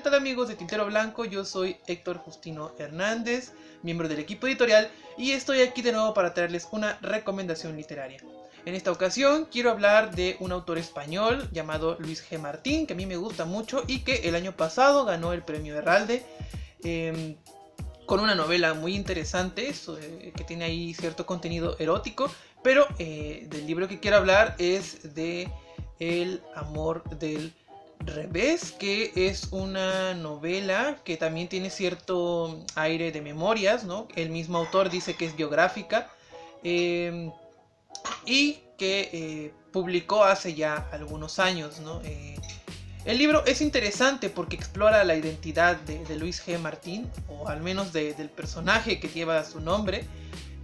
tal amigos de Tintero Blanco? Yo soy Héctor Justino Hernández, miembro del equipo editorial, y estoy aquí de nuevo para traerles una recomendación literaria. En esta ocasión quiero hablar de un autor español llamado Luis G. Martín, que a mí me gusta mucho y que el año pasado ganó el premio Herralde con una novela muy interesante que tiene ahí cierto contenido erótico, pero del libro que quiero hablar es de El amor del revés, que es una novela que también tiene cierto aire de memorias, ¿no? El mismo autor dice que es biográfica y que publicó hace ya algunos años, ¿no? El libro es interesante porque explora la identidad de Luis G. Martín, o al menos del personaje que lleva su nombre,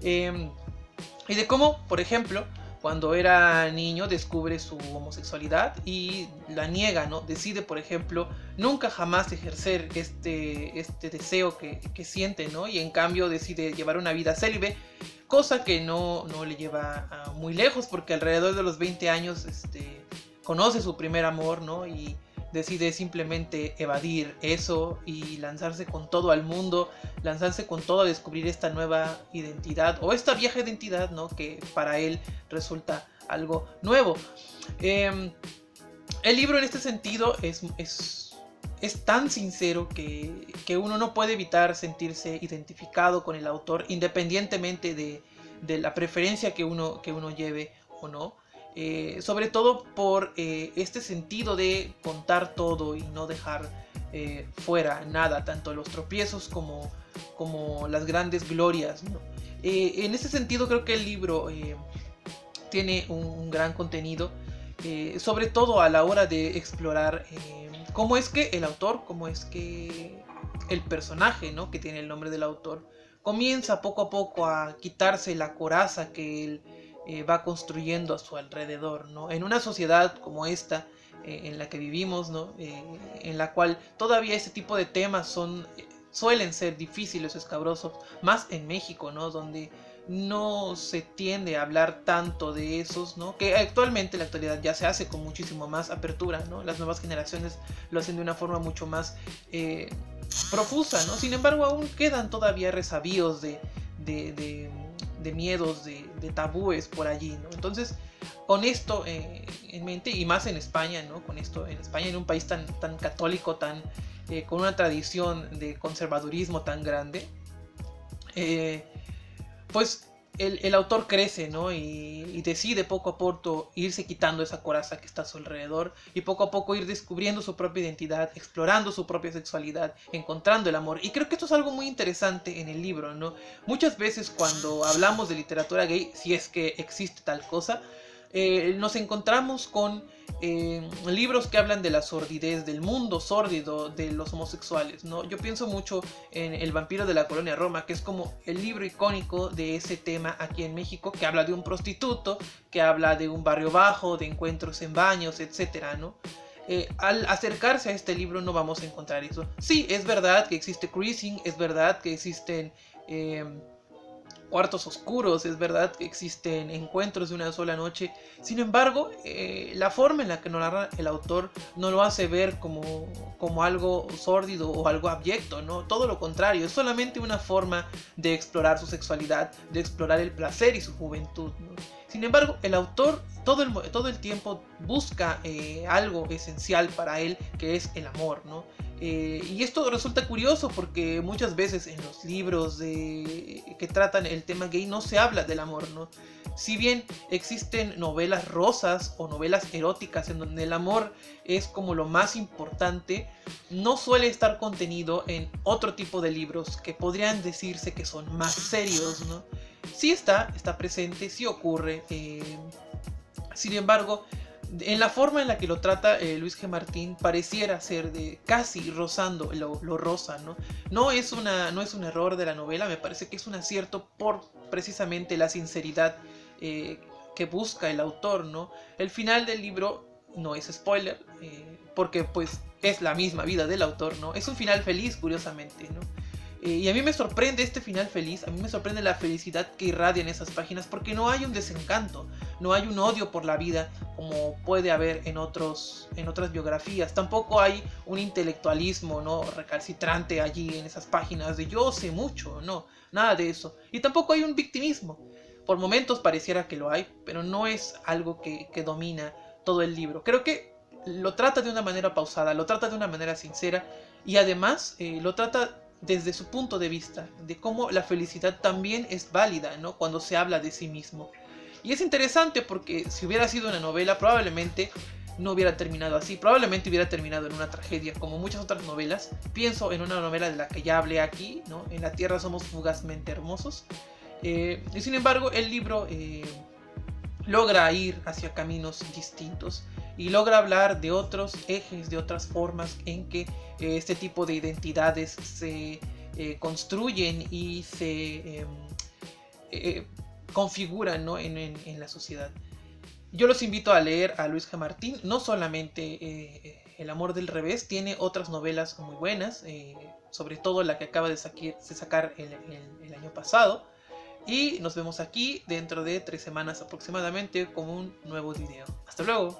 y de cómo, por ejemplo, cuando era niño descubre su homosexualidad y la niega, ¿no? Decide, por ejemplo, nunca jamás ejercer este deseo que siente, ¿no? Y en cambio decide llevar una vida célibe, cosa que no le lleva muy lejos, porque alrededor de los 20 años conoce su primer amor, ¿no? Y decide simplemente evadir eso y lanzarse con todo al mundo, lanzarse con todo a descubrir esta nueva identidad o esta vieja identidad, ¿no? Que para él resulta algo nuevo. El libro en este sentido es tan sincero que uno no puede evitar sentirse identificado con el autor, independientemente de la preferencia que uno lleve o no. Sobre todo por este sentido de contar todo y no dejar fuera nada, tanto los tropiezos como las grandes glorias, ¿no? En ese sentido creo que el libro tiene un gran contenido, sobre todo a la hora de explorar cómo es que el autor, cómo es que el personaje, ¿no? Que tiene el nombre del autor, comienza poco a poco a quitarse la coraza que él va construyendo a su alrededor, ¿no? En una sociedad como esta en la que vivimos, ¿no? En la cual todavía este tipo de temas suelen ser difíciles o escabrosos, más en México, ¿no? Donde no se tiende a hablar tanto de esos, ¿no? Que actualmente en la actualidad ya se hace con muchísimo más apertura, ¿no? Las nuevas generaciones lo hacen de una forma mucho más profusa, ¿no? Sin embargo, aún quedan todavía resabios de miedos, de tabúes por allí, ¿no? Entonces, con esto en mente, y más en España, ¿no? Con esto en España, en un país tan católico, con una tradición de conservadurismo tan grande, pues el autor crece, ¿no? Y decide poco a poco irse quitando esa coraza que está a su alrededor y poco a poco ir descubriendo su propia identidad, explorando su propia sexualidad, encontrando el amor. Y creo que esto es algo muy interesante en el libro, ¿no? Muchas veces cuando hablamos de literatura gay, si es que existe tal cosa, nos encontramos con libros que hablan de la sordidez, del mundo sórdido de los homosexuales, ¿no? Yo pienso mucho en El vampiro de la colonia Roma, que es como el libro icónico de ese tema aquí en México, que habla de un prostituto, que habla de un barrio bajo, de encuentros en baños, etcétera, ¿no? Al acercarse a este libro no vamos a encontrar eso. Sí, es verdad que existe cruising, es verdad que existen cuartos oscuros, es verdad que existen encuentros de una sola noche. Sin embargo, la forma en la que nos narra el autor no lo hace ver como algo sórdido o algo abyecto, ¿no? Todo lo contrario, es solamente una forma de explorar su sexualidad, de explorar el placer y su juventud, ¿no? Sin embargo, el autor todo el tiempo busca algo esencial para él, que es el amor, ¿no? Y esto resulta curioso porque muchas veces en los libros que tratan el tema gay no se habla del amor, ¿no? Si bien existen novelas rosas o novelas eróticas en donde el amor es como lo más importante, no suele estar contenido en otro tipo de libros que podrían decirse que son más serios, ¿no? Sí está presente, sí ocurre. Sin embargo, en la forma en la que lo trata Luis G. Martín pareciera ser de casi rozando lo rosa, ¿no? No es un error de la novela, me parece que es un acierto por precisamente la sinceridad que busca el autor, ¿no? El final del libro no es spoiler, porque pues es la misma vida del autor, ¿no? Es un final feliz, curiosamente, ¿no? Y a mí me sorprende este final feliz, a mí me sorprende la felicidad que irradian esas páginas, porque no hay un desencanto, no hay un odio por la vida como puede haber en otras biografías. Tampoco hay un intelectualismo, ¿no?, recalcitrante allí en esas páginas de yo sé mucho, no, nada de eso. Y tampoco hay un victimismo. Por momentos pareciera que lo hay, pero no es algo que domina todo el libro. Creo que lo trata de una manera pausada, lo trata de una manera sincera, y además lo trata desde su punto de vista, de cómo la felicidad también es válida, ¿no?, cuando se habla de sí mismo. Y es interesante porque si hubiera sido una novela, probablemente no hubiera terminado así, probablemente hubiera terminado en una tragedia, como muchas otras novelas. Pienso en una novela de la que ya hablé aquí, ¿no?, En la Tierra somos fugazmente hermosos. Y sin embargo, el libro logra ir hacia caminos distintos y logra hablar de otros ejes, de otras formas en que este tipo de identidades se construyen y se configuran, ¿no?, en la sociedad. Yo los invito a leer a Luis G. Martín, no solamente El amor del revés, tiene otras novelas muy buenas, sobre todo la que acaba de sacar el año pasado. Y nos vemos aquí dentro de 3 semanas aproximadamente con un nuevo video. Hasta luego.